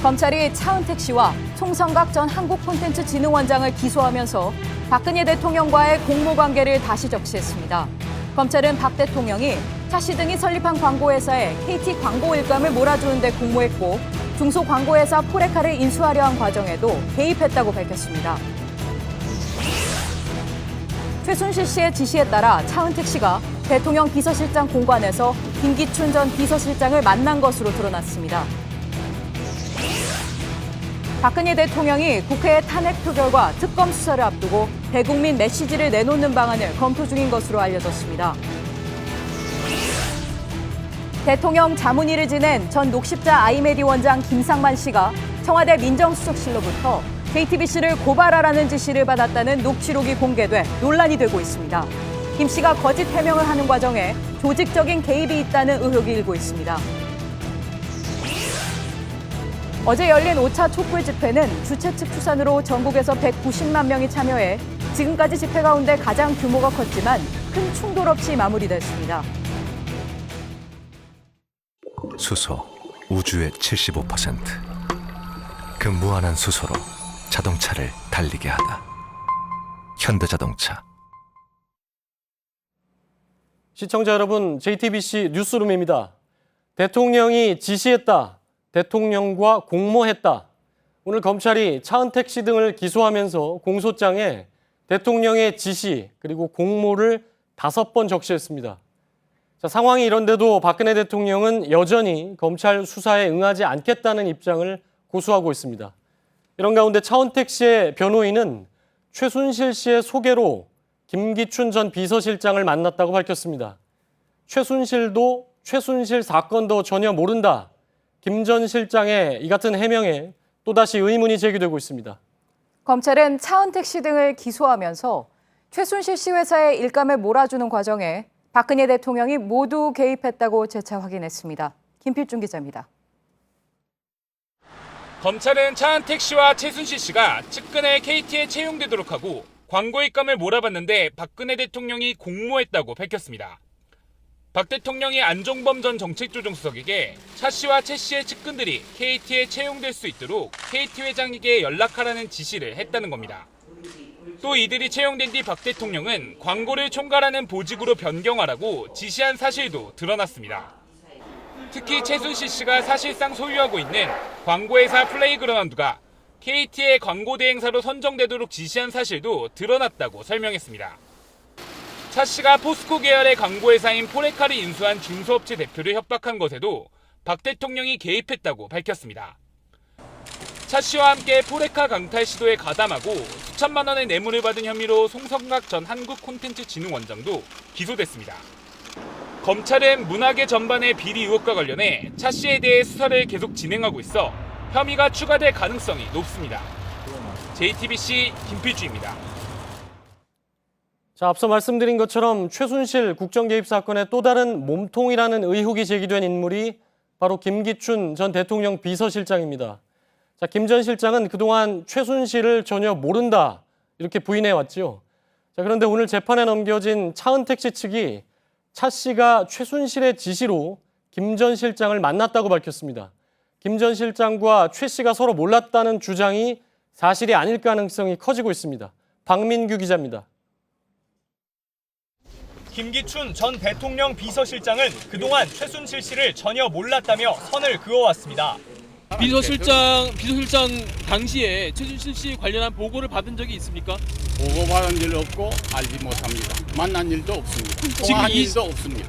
검찰이 차은택 씨와 송성각 전 한국콘텐츠진흥원장을 기소하면서 박근혜 대통령과의 공모관계를 다시 적시했습니다. 검찰은 박 대통령이 차 씨 등이 설립한 광고회사에 KT 광고 일감을 몰아주는 데 공모했고 중소광고회사 포레카를 인수하려 한 과정에도 개입했다고 밝혔습니다. 최순실 씨의 지시에 따라 차은택 씨가 대통령 비서실장 공관에서 김기춘 전 비서실장을 만난 것으로 드러났습니다. 박근혜 대통령이 국회의 탄핵 표결과 특검 수사를 앞두고 대국민 메시지를 내놓는 방안을 검토 중인 것으로 알려졌습니다. 대통령 자문위를 지낸 전 녹십자 아이메디 원장 김상만 씨가 청와대 민정수석실로부터 JTBC를 고발하라는 지시를 받았다는 녹취록이 공개돼 논란이 되고 있습니다. 김 씨가 거짓 해명을 하는 과정에 조직적인 개입이 있다는 의혹이 일고 있습니다. 어제 열린 5차 촛불 집회는 주최 측 추산으로 전국에서 190만 명이 참여해 지금까지 집회 가운데 가장 규모가 컸지만 큰 충돌 없이 마무리됐습니다. 수소, 우주의 75%. 그 무한한 수소로 자동차를 달리게 하다. 현대자동차. 시청자 여러분, JTBC 뉴스룸입니다. 대통령이 지시했다. 대통령과 공모했다. 오늘 검찰이 차은택 씨 등을 기소하면서 공소장에 대통령의 지시 그리고 공모를 5번 적시했습니다. 자, 상황이 이런데도 박근혜 대통령은 여전히 검찰 수사에 응하지 않겠다는 입장을 고수하고 있습니다. 이런 가운데 차은택 씨의 변호인은 최순실 씨의 소개로 김기춘 전 비서실장을 만났다고 밝혔습니다. 최순실도 최순실 사건도 전혀 모른다. 김 전 실장의 이 같은 해명에 또다시 의문이 제기되고 있습니다. 검찰은 차은택 씨 등을 기소하면서 최순실 씨 회사의 일감을 몰아주는 과정에 박근혜 대통령이 모두 개입했다고 재차 확인했습니다. 김필중 기자입니다. 검찰은 차은택 씨와 최순실 씨가 측근의 KT에 채용되도록 하고 광고 일감을 몰아봤는데 박근혜 대통령이 공모했다고 밝혔습니다. 박 대통령이 안종범 전 정책조정수석에게 차 씨와 최 씨의 측근들이 KT에 채용될 수 있도록 KT 회장에게 연락하라는 지시를 했다는 겁니다. 또 이들이 채용된 뒤 박 대통령은 광고를 총괄하는 보직으로 변경하라고 지시한 사실도 드러났습니다. 특히 최순실 씨가 사실상 소유하고 있는 광고회사 플레이그라운드가 KT의 광고 대행사로 선정되도록 지시한 사실도 드러났다고 설명했습니다. 차 씨가 포스코 계열의 광고회사인 포레카를 인수한 중소업체 대표를 협박한 것에도 박 대통령이 개입했다고 밝혔습니다. 차 씨와 함께 포레카 강탈 시도에 가담하고 수천만 원의 뇌물을 받은 혐의로 송성각 전 한국콘텐츠진흥원장도 기소됐습니다. 검찰은 문화계 전반의 비리 의혹과 관련해 차 씨에 대해 수사를 계속 진행하고 있어 혐의가 추가될 가능성이 높습니다. JTBC 김필주입니다. 자, 앞서 말씀드린 것처럼 최순실 국정개입 사건의 또 다른 몸통이라는 의혹이 제기된 인물이 바로 김기춘 전 대통령 비서실장입니다. 자, 김 전 실장은 그동안 최순실을 전혀 모른다 이렇게 부인해왔죠. 자, 그런데 오늘 재판에 넘겨진 차은택 씨 측이 차 씨가 최순실의 지시로 김 전 실장을 만났다고 밝혔습니다. 김 전 실장과 최 씨가 서로 몰랐다는 주장이 사실이 아닐 가능성이 커지고 있습니다. 박민규 기자입니다. 김기춘 전 대통령 비서실장은 그동안 최순실 씨를 전혀 몰랐다며 선을 그어왔습니다. 비서실장 당시에 최순실 씨 관련한 보고를 받은 적이 있습니까? 보고받은 일 없고 알지 못합니다. 만난 일도 없습니다. 통화한 일도 없습니다.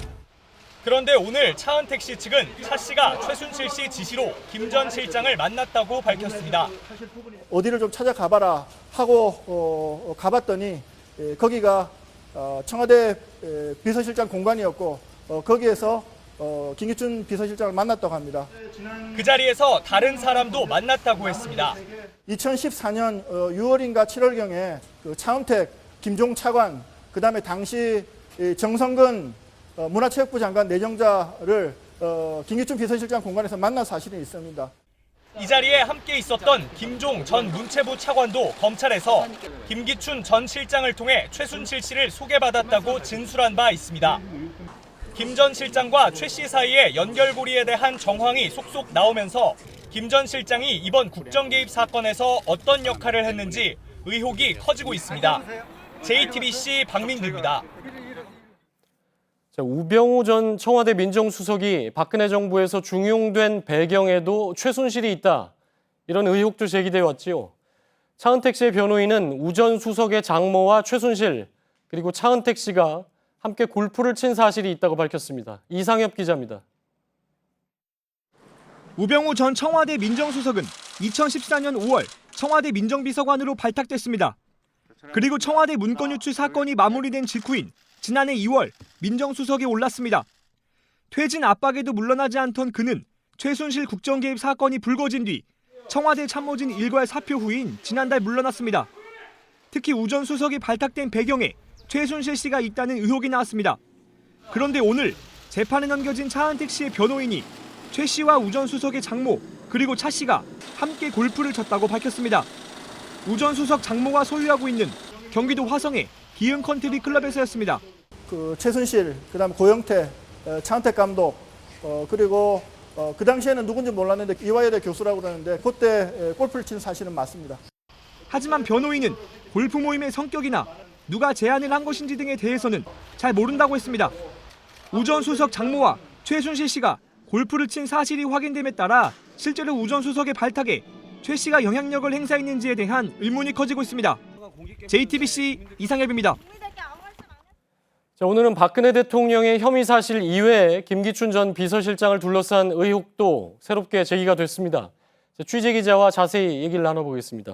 그런데 오늘 차은택 씨 측은 차 씨가 최순실 씨 지시로 김 전 실장을 만났다고 밝혔습니다. 어디를 좀 찾아가봐라 하고 가봤더니 거기가 청와대 비서실장 공간이었고 거기에서 김기춘 비서실장을 만났다고 합니다. 그 자리에서 다른 사람도 만났다고 했습니다. 2014년 6월인가 7월경에 그 차은택, 김종 차관, 그다음에 당시 정성근 문화체육부 장관 내정자를 김기춘 비서실장 공간에서 만난 사실이 있습니다. 이 자리에 함께 있었던 김종 전 문체부 차관도 검찰에서 김기춘 전 실장을 통해 최순실 씨를 소개받았다고 진술한 바 있습니다. 김 전 실장과 최 씨 사이의 연결고리에 대한 정황이 속속 나오면서 김 전 실장이 이번 국정 개입 사건에서 어떤 역할을 했는지 의혹이 커지고 있습니다. JTBC 박민규입니다. 자, 우병우 전 청와대 민정수석이 박근혜 정부에서 중용된 배경에도 최순실이 있다. 이런 의혹도 제기돼 왔지요. 차은택 씨의 변호인은 우 전 수석의 장모와 최순실 그리고 차은택 씨가 함께 골프를 친 사실이 있다고 밝혔습니다. 이상엽 기자입니다. 우병우 전 청와대 민정수석은 2014년 5월 청와대 민정비서관으로 발탁됐습니다. 그리고 청와대 문건 유출 사건이 마무리된 직후인 지난해 2월 민정수석에 올랐습니다. 퇴진 압박에도 물러나지 않던 그는 최순실 국정개입 사건이 불거진 뒤 청와대 참모진 일괄 사표 후인 지난달 물러났습니다. 특히 우 전 수석이 발탁된 배경에 최순실 씨가 있다는 의혹이 나왔습니다. 그런데 오늘 재판에 넘겨진 차은택 씨의 변호인이 최 씨와 우 전 수석의 장모 그리고 차 씨가 함께 골프를 쳤다고 밝혔습니다. 우 전 수석 장모가 소유하고 있는 경기도 화성의 기흥 컨트리 클럽에서였습니다. 그 최순실, 그다음 고영태, 차은택 감독, 그리고 그 당시에는 누군지 몰랐는데 이화여대 교수라고 그러는데 그때 골프를 친 사실은 맞습니다. 하지만 변호인은 골프 모임의 성격이나 누가 제안을 한 것인지 등에 대해서는 잘 모른다고 했습니다. 우 전 수석 장모와 최순실 씨가 골프를 친 사실이 확인됨에 따라 실제로 우 전 수석의 발탁에 최 씨가 영향력을 행사했는지에 대한 의문이 커지고 있습니다. JTBC 이상엽입니다. 자, 오늘은 박근혜 대통령의 혐의 사실 이외에 김기춘 전 비서실장을 둘러싼 의혹도 새롭게 제기가 됐습니다. 자, 취재 기자와 자세히 얘기를 나눠보겠습니다.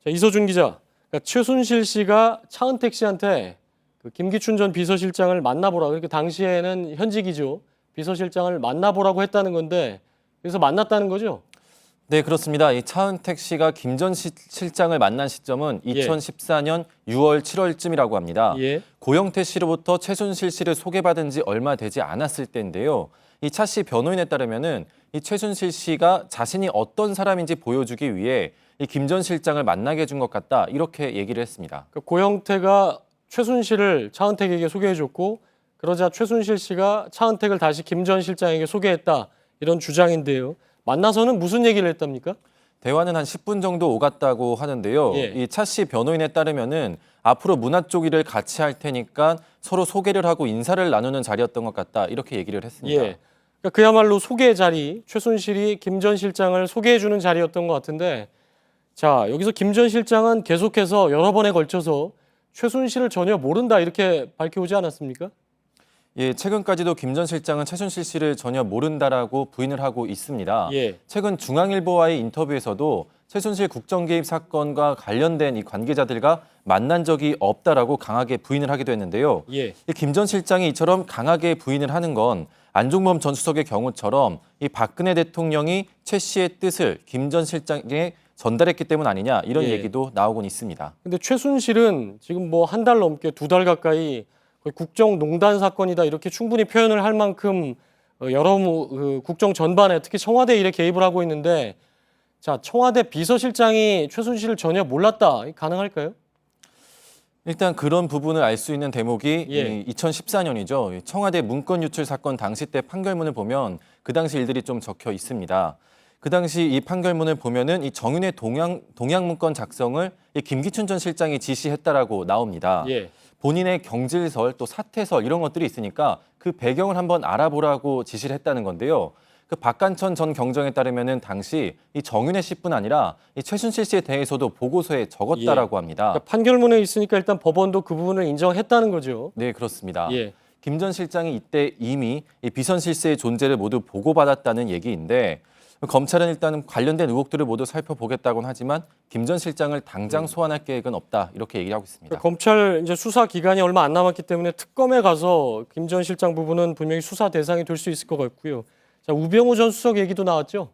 자, 이서준 기자, 그러니까 최순실 씨가 차은택 씨한테 그 김기춘 전 비서실장을 만나보라. 그러니까 당시에는 현직이죠. 비서실장을 만나보라고 했다는 건데 그래서 만났다는 거죠? 네, 그렇습니다. 이 차은택 씨가 김 전 실장을 만난 시점은 2014년 6월, 7월쯤이라고 합니다. 예. 고영태 씨로부터 최순실 씨를 소개받은 지 얼마 되지 않았을 때인데요. 이 차 씨 변호인에 따르면은 이 최순실 씨가 자신이 어떤 사람인지 보여주기 위해 이 김 전 실장을 만나게 해준 것 같다. 이렇게 얘기를 했습니다. 그러니까 고영태가 최순실을 차은택에게 소개해줬고 그러자 최순실 씨가 차은택을 다시 김 전 실장에게 소개했다. 이런 주장인데요. 만나서는 무슨 얘기를 했답니까? 대화는 한 10분 정도 오갔다고 하는데요. 예. 이 차 씨 변호인에 따르면은 앞으로 문화 쪽 일을 같이 할 테니까 서로 소개를 하고 인사를 나누는 자리였던 것 같다. 이렇게 얘기를 했습니다. 예. 그러니까 그야말로 소개 자리, 최순실이 김 전 실장을 소개해주는 자리였던 것 같은데 자, 여기서 김 전 실장은 계속해서 여러 번에 걸쳐서 최순실을 전혀 모른다 이렇게 밝혀오지 않았습니까? 예, 최근까지도 김 전 실장은 최순실 씨를 전혀 모른다라고 부인을 하고 있습니다. 예. 최근 중앙일보와의 인터뷰에서도 최순실 국정 개입 사건과 관련된 이 관계자들과 만난 적이 없다라고 강하게 부인을 하기도 했는데요. 예. 김 전 실장이 이처럼 강하게 부인을 하는 건 안종범 전 수석의 경우처럼 이 박근혜 대통령이 최 씨의 뜻을 김 전 실장에게 전달했기 때문 아니냐 이런 예. 얘기도 나오곤 있습니다. 근데 최순실은 지금 뭐 한 달 넘게 2달 가까이 거의 국정농단 사건이다 이렇게 충분히 표현을 할 만큼 여러 국정 전반에 특히 청와대 일에 개입을 하고 있는데 자, 청와대 비서실장이 최순실을 전혀 몰랐다. 가능할까요? 일단 그런 부분을 알 수 있는 대목이 예. 2014년이죠. 청와대 문건 유출 사건 당시 때 판결문을 보면 그 당시 일들이 좀 적혀 있습니다. 그 당시 이 판결문을 보면은 이 정윤회 동향 문건 작성을 이 김기춘 전 실장이 지시했다라고 나옵니다. 예. 본인의 경질설 또 사퇴설 이런 것들이 있으니까 그 배경을 한번 알아보라고 지시를 했다는 건데요. 그 박관천 전 경정에 따르면은 당시 이 정윤회 씨뿐 아니라 이 최순실 씨에 대해서도 보고서에 적었다라고 합니다. 그러니까 판결문에 있으니까 일단 법원도 그 부분을 인정했다는 거죠. 네, 그렇습니다. 예. 김 전 실장이 이때 이미 이 비선실세의 존재를 모두 보고받았다는 얘기인데 검찰은 일단 관련된 의혹들을 모두 살펴보겠다고는 하지만 김 전 실장을 당장 소환할 계획은 없다 이렇게 얘기하고 있습니다. 그러니까 검찰 이제 수사 기간이 얼마 안 남았기 때문에 특검에 가서 김 전 실장 부분은 분명히 수사 대상이 될 수 있을 것 같고요. 자, 우병우 전 수석 얘기도 나왔죠?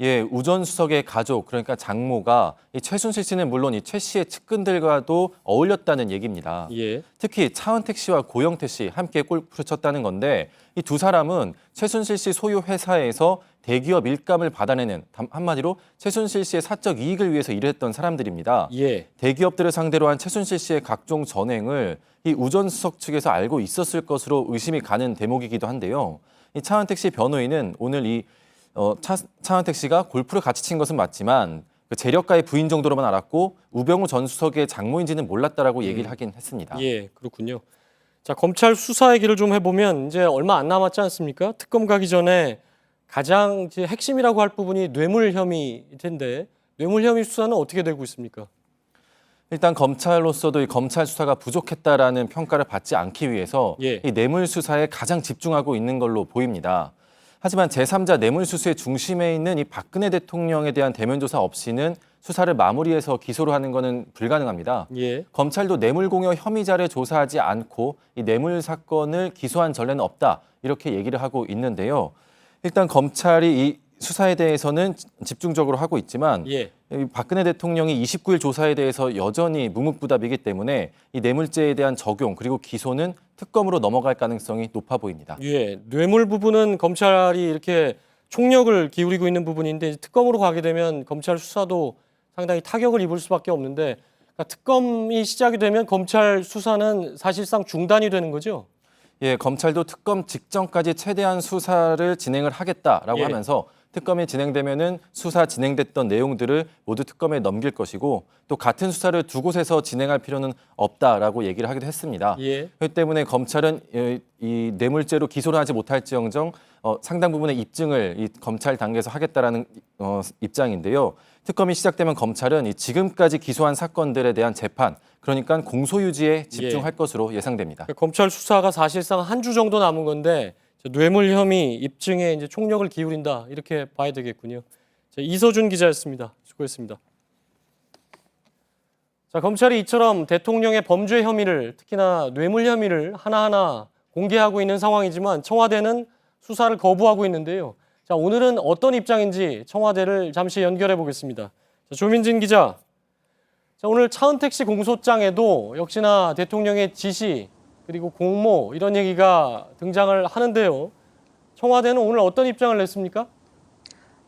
예, 우 전 수석의 가족 그러니까 장모가 이 최순실 씨는 물론 이 최 씨의 측근들과도 어울렸다는 얘기입니다. 예. 특히 차은택 씨와 고영태 씨 함께 골프를 쳤다는 건데 이 두 사람은 최순실 씨 소유 회사에서 대기업 일감을 받아내는 한마디로 최순실 씨의 사적 이익을 위해서 일을 했던 사람들입니다. 예. 대기업들을 상대로 한 최순실 씨의 각종 전횡을 이 우 전 수석 측에서 알고 있었을 것으로 의심이 가는 대목이기도 한데요. 이 차은택 씨 변호인은 오늘 이 차은택 씨가 골프를 같이 친 것은 맞지만 그 재력가의 부인 정도로만 알았고 우병우 전 수석의 장모인지는 몰랐다라고 얘기를 하긴 했습니다. 예, 그렇군요. 자, 검찰 수사 얘기를 좀 해보면 이제 얼마 안 남았지 않습니까? 특검 가기 전에 가장 이제 핵심이라고 할 부분이 뇌물 혐의일 텐데 뇌물 혐의 수사는 어떻게 되고 있습니까? 일단 검찰로서도 이 검찰 수사가 부족했다라는 평가를 받지 않기 위해서 예. 이 뇌물 수사에 가장 집중하고 있는 걸로 보입니다. 하지만 제3자 뇌물수수의 중심에 있는 이 박근혜 대통령에 대한 대면 조사 없이는 수사를 마무리해서 기소를 하는 것은 불가능합니다. 예. 검찰도 뇌물공여 혐의자를 조사하지 않고 이 뇌물 사건을 기소한 전례는 없다 이렇게 얘기를 하고 있는데요. 일단 검찰이 이 수사에 대해서는 집중적으로 하고 있지만 예. 이 박근혜 대통령이 29일 조사에 대해서 여전히 묵묵부답이기 때문에 이 뇌물죄에 대한 적용 그리고 기소는 특검으로 넘어갈 가능성이 높아 보입니다. 예, 뇌물 부분은 검찰이 이렇게 총력을 기울이고 있는 부분인데 특검으로 가게 되면 검찰 수사도 상당히 타격을 입을 수밖에 없는데 그러니까 특검이 시작이 되면 검찰 수사는 사실상 중단이 되는 거죠? 예, 검찰도 특검 직전까지 최대한 수사를 진행을 하겠다라고 예. 하면서 특검이 진행되면은 수사 진행됐던 내용들을 모두 특검에 넘길 것이고 또 같은 수사를 두 곳에서 진행할 필요는 없다라고 얘기를 하기도 했습니다. 예. 그렇기 때문에 검찰은 이 뇌물죄로 기소를 하지 못할지언정 상당 부분의 입증을 이 검찰 단계에서 하겠다라는 입장인데요. 특검이 시작되면 검찰은 이 지금까지 기소한 사건들에 대한 재판, 그러니까 공소유지에 집중할 것으로 예상됩니다. 그러니까 검찰 수사가 사실상 한 주 정도 남은 건데 뇌물 혐의 입증에 이제 총력을 기울인다 이렇게 봐야 되겠군요. 자, 이서준 기자였습니다. 수고했습니다. 자, 검찰이 이처럼 대통령의 범죄 혐의를 특히나 뇌물 혐의를 하나하나 공개하고 있는 상황이지만 청와대는 수사를 거부하고 있는데요. 자, 오늘은 어떤 입장인지 청와대를 잠시 연결해 보겠습니다. 자, 조민진 기자. 자, 오늘 차은택 씨 공소장에도 역시나 대통령의 지시 그리고 공모 이런 얘기가 등장을 하는데요. 청와대는 오늘 어떤 입장을 냈습니까?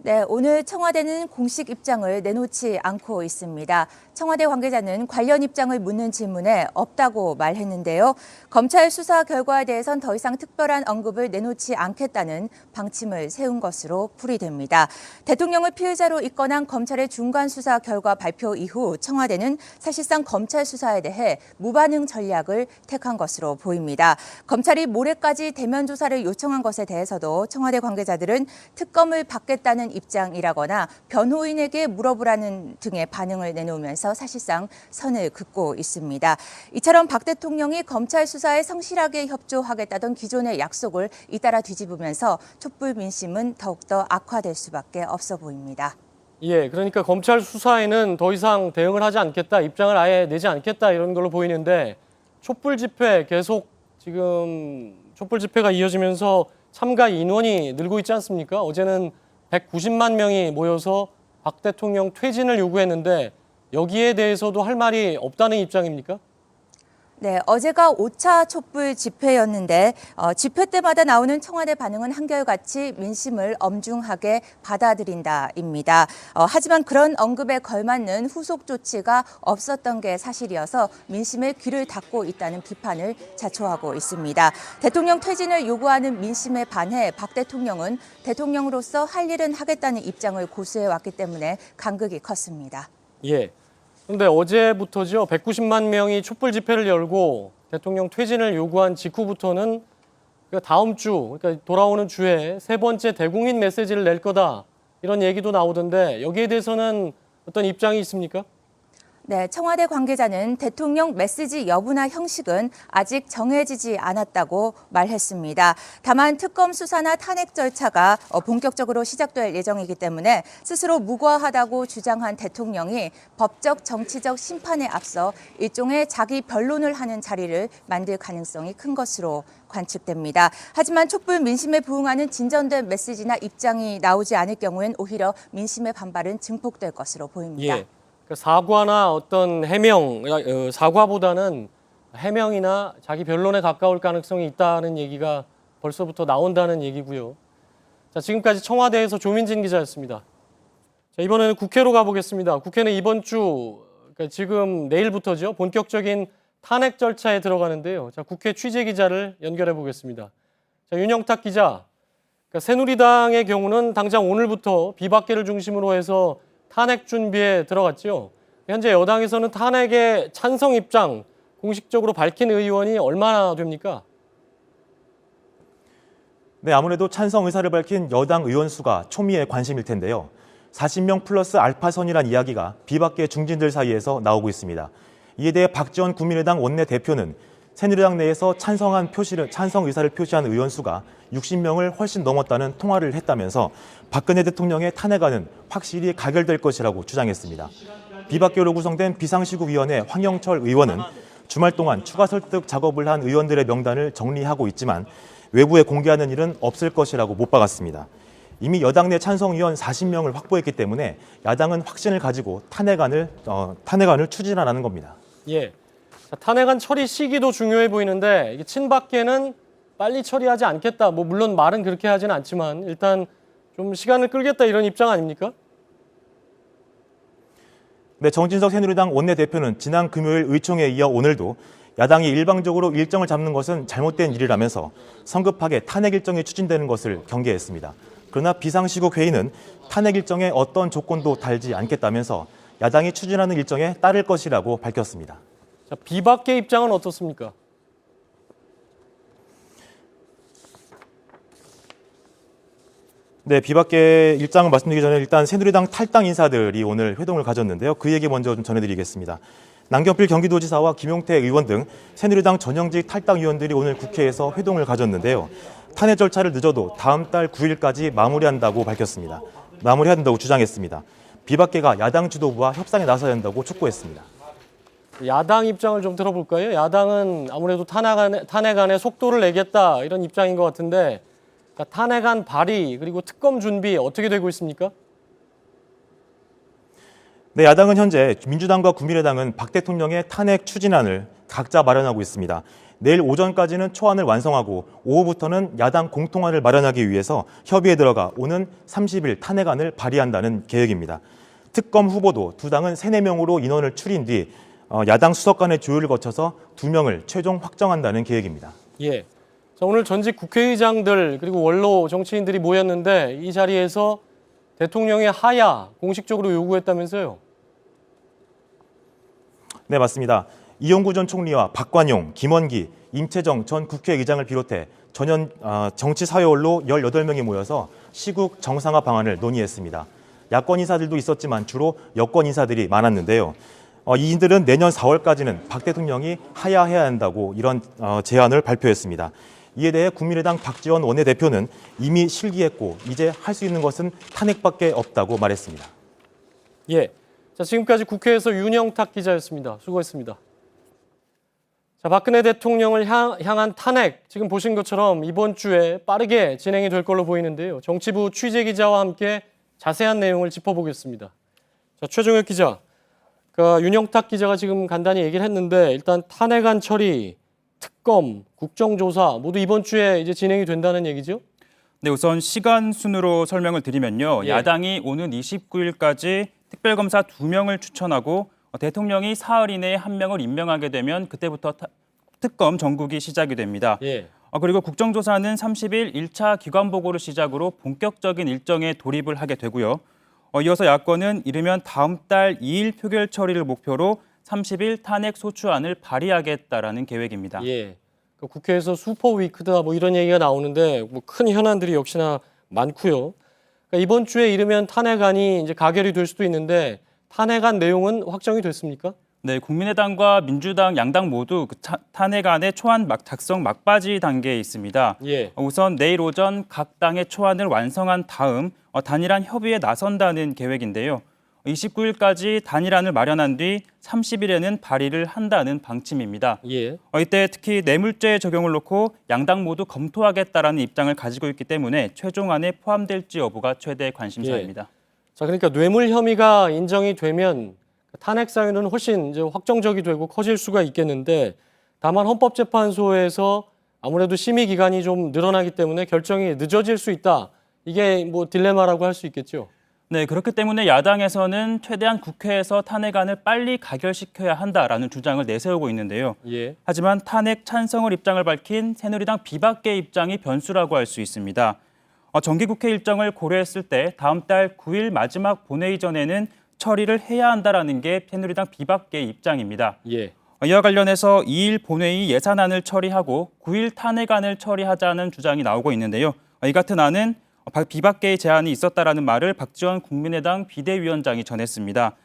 네, 오늘 청와대는 공식 입장을 내놓지 않고 있습니다. 청와대 관계자는 관련 입장을 묻는 질문에 없다고 말했는데요. 검찰 수사 결과에 대해선 더 이상 특별한 언급을 내놓지 않겠다는 방침을 세운 것으로 풀이됩니다. 대통령을 피의자로 입건한 검찰의 중간 수사 결과 발표 이후 청와대는 사실상 검찰 수사에 대해 무반응 전략을 택한 것으로 보입니다. 검찰이 모레까지 대면 조사를 요청한 것에 대해서도 청와대 관계자들은 특검을 받겠다는 입장이라거나 변호인에게 물어보라는 등의 반응을 내놓으면서 사실상 선을 긋고 있습니다. 이처럼 박 대통령이 검찰 수사에 성실하게 협조하겠다던 기존의 약속을 잇따라 뒤집으면서 촛불 민심은 더욱더 악화될 수밖에 없어 보입니다. 예, 그러니까 검찰 수사에는 더 이상 대응을 하지 않겠다, 입장을 아예 내지 않겠다 이런 걸로 보이는데 촛불 집회 계속 지금 촛불 집회가 이어지면서 참가 인원이 늘고 있지 않습니까? 어제는 190만 명이 모여서 박 대통령 퇴진을 요구했는데 여기에 대해서도 할 말이 없다는 입장입니까? 네, 어제가 5차 촛불 집회였는데 집회 때마다 나오는 청와대 반응은 한결같이 민심을 엄중하게 받아들인다입니다. 하지만 그런 언급에 걸맞는 후속 조치가 없었던 게 사실이어서 민심의 귀를 닫고 있다는 비판을 자초하고 있습니다. 대통령 퇴진을 요구하는 민심에 반해 박 대통령은 대통령으로서 할 일은 하겠다는 입장을 고수해왔기 때문에 간극이 컸습니다. 예. 그런데 어제부터죠. 190만 명이 촛불 집회를 열고 대통령 퇴진을 요구한 직후부터는 다음 주, 그러니까 돌아오는 주에 세 번째 대국민 메시지를 낼 거다. 이런 얘기도 나오던데 여기에 대해서는 어떤 입장이 있습니까? 네, 청와대 관계자는 대통령 메시지 여부나 형식은 아직 정해지지 않았다고 말했습니다. 다만 특검 수사나 탄핵 절차가 본격적으로 시작될 예정이기 때문에 스스로 무과하다고 주장한 대통령이 법적 정치적 심판에 앞서 일종의 자기 변론을 하는 자리를 만들 가능성이 큰 것으로 관측됩니다. 하지만 촛불 민심에 부응하는 진전된 메시지나 입장이 나오지 않을 경우엔 오히려 민심의 반발은 증폭될 것으로 보입니다. 예. 사과나 어떤 해명, 사과보다는 해명이나 자기 변론에 가까울 가능성이 있다는 얘기가 벌써부터 나온다는 얘기고요. 자, 지금까지 청와대에서 조민진 기자였습니다. 자, 이번에는 국회로 가보겠습니다. 국회는 이번 주, 그러니까 지금 내일부터죠. 본격적인 탄핵 절차에 들어가는데요. 자, 국회 취재 기자를 연결해 보겠습니다. 자, 윤영탁 기자. 그러니까 새누리당의 경우는 당장 오늘부터 비박계를 중심으로 해서 탄핵 준비에 들어갔죠. 현재 여당에서는 탄핵의 찬성 입장 공식적으로 밝힌 의원이 얼마나 됩니까? 네, 아무래도 찬성 의사를 밝힌 여당 의원 수가 초미의 관심일 텐데요. 40명 플러스 알파선이란 이야기가 비박계 중진들 사이에서 나오고 있습니다. 이에 대해 박지원 국민의당 원내대표는 새누리당 내에서 찬성 의사를 표시한 의원 수가 60명을 훨씬 넘었다는 통화를 했다면서 박근혜 대통령의 탄핵안은 확실히 가결될 것이라고 주장했습니다. 비박계로 구성된 비상시국위원회 황영철 의원은 주말 동안 추가 설득 작업을 한 의원들의 명단을 정리하고 있지만 외부에 공개하는 일은 없을 것이라고 못 박았습니다. 이미 여당 내 찬성 의원 40명을 확보했기 때문에 야당은 확신을 가지고 탄핵안을 추진하라는 겁니다. 예. 자, 탄핵안 처리 시기도 중요해 보이는데 이게 친박계는 빨리 처리하지 않겠다. 물론 말은 그렇게 하지는 않지만 일단 좀 시간을 끌겠다 이런 입장 아닙니까? 네, 정진석 새누리당 원내대표는 지난 금요일 의총에 이어 오늘도 야당이 일방적으로 일정을 잡는 것은 잘못된 일이라면서 성급하게 탄핵 일정이 추진되는 것을 경계했습니다. 그러나 비상시국 회의는 탄핵 일정에 어떤 조건도 달지 않겠다면서 야당이 추진하는 일정에 따를 것이라고 밝혔습니다. 자, 비박계 입장은 어떻습니까? 네, 비박계 입장을 말씀드리기 전에 일단 새누리당 탈당 인사들이 오늘 회동을 가졌는데요. 그 얘기 먼저 좀 전해드리겠습니다. 남경필 경기도지사와 김용태 의원 등 새누리당 전형직 탈당 의원들이 오늘 국회에서 회동을 가졌는데요. 탄핵 절차를 늦어도 다음 달 9일까지 마무리한다고 밝혔습니다. 마무리해야 된다고 주장했습니다. 비박계가 야당 지도부와 협상에 나서야 한다고 촉구했습니다. 야당 입장을 좀 들어볼까요? 야당은 아무래도 탄핵안에 속도를 내겠다 이런 입장인 것 같은데 그러니까 탄핵안 발의 그리고 특검 준비 어떻게 되고 있습니까? 네, 야당은 현재 민주당과 국민의당은 박 대통령의 탄핵 추진안을 각자 마련하고 있습니다. 내일 오전까지는 초안을 완성하고 오후부터는 야당 공통안을 마련하기 위해서 협의에 들어가 오는 30일 탄핵안을 발의한다는 계획입니다. 특검 후보도 두 당은 3, 4명으로 인원을 추린 뒤 야당 수석 간의 조율을 거쳐서 2명을 최종 확정한다는 계획입니다. 예. 자, 오늘 전직 국회의장들 그리고 원로 정치인들이 모였는데 이 자리에서 대통령의 하야 공식적으로 요구했다면서요? 네, 맞습니다. 이용구 전 총리와 박관용, 김원기, 임채정 전 국회의장을 비롯해 전현 정치 사회원로 18명이 모여서 시국 정상화 방안을 논의했습니다. 야권 인사들도 있었지만 주로 여권 인사들이 많았는데요. 이인들은 내년 4월까지는 박 대통령이 하야해야 한다고 이런 제안을 발표했습니다. 이에 대해 국민의당 박지원 원내대표는 이미 실기했고 이제 할 수 있는 것은 탄핵밖에 없다고 말했습니다. 예. 자, 지금까지 국회에서 윤영탁 기자였습니다. 수고했습니다. 자, 박근혜 대통령을 향한 탄핵, 지금 보신 것처럼 이번 주에 빠르게 진행이 될 걸로 보이는데요. 정치부 취재 기자와 함께 자세한 내용을 짚어보겠습니다. 자, 최종혁 기자, 윤영탁 기자가 지금 간단히 얘기를 했는데 일단 탄핵안 처리, 특검, 국정조사 모두 이번 주에 이제 진행이 된다는 얘기죠? 네, 우선 시간 순으로 설명을 드리면요. 예. 야당이 오는 29일까지 특별검사 2명을 추천하고 대통령이 사흘 이내에 1명을 임명하게 되면 그때부터 특검 전국이 시작이 됩니다. 예. 그리고 국정조사는 30일 1차 기관보고를 시작으로 본격적인 일정에 돌입을 하게 되고요. 이어서 야권은 이르면 다음 달 2일 표결 처리를 목표로 30일 탄핵 소추안을 발의하겠다라는 계획입니다. 예. 국회에서 슈퍼 위크다 이런 얘기가 나오는데 큰 현안들이 역시나 많고요. 이번 주에 이르면 탄핵안이 이제 가결이 될 수도 있는데 탄핵안 내용은 확정이 됐습니까? 네, 국민의당과 민주당 양당 모두 탄핵안의 초안 작성 막바지 단계에 있습니다. 예. 우선 내일 오전 각 당의 초안을 완성한 다음 단일안 협의에 나선다는 계획인데요. 29일까지 단일안을 마련한 뒤 30일에는 발의를 한다는 방침입니다. 예. 이때 특히 뇌물죄 적용을 놓고 양당 모두 검토하겠다라는 입장을 가지고 있기 때문에 최종안에 포함될지 여부가 최대 관심사입니다. 예. 자, 그러니까 뇌물 혐의가 인정이 되면 탄핵 사유는 훨씬 이제 확정적이 되고 커질 수가 있겠는데 다만 헌법재판소에서 아무래도 심의 기간이 좀 늘어나기 때문에 결정이 늦어질 수 있다. 이게 딜레마라고 할 수 있겠죠. 네, 그렇기 때문에 야당에서는 최대한 국회에서 탄핵안을 빨리 가결시켜야 한다라는 주장을 내세우고 있는데요. 예. 하지만 탄핵 찬성을 입장을 밝힌 새누리당 비박계 입장이 변수라고 할 수 있습니다. 정기국회 일정을 고려했을 때 다음 달 9일 마지막 본회의 전에는 처리를 해야 한다라는 게 새누리당 비박계의 입장입니다. 예. 이와 관련해서 2일 본회의 예산안을 처리하고 9일 탄핵안을 처리하자는 주장이 나오고 있는데요. 이 같은 안은 비박계의 제안이 있었다라는 말을 박지원 국민의당 비대위원장이 전했습니다.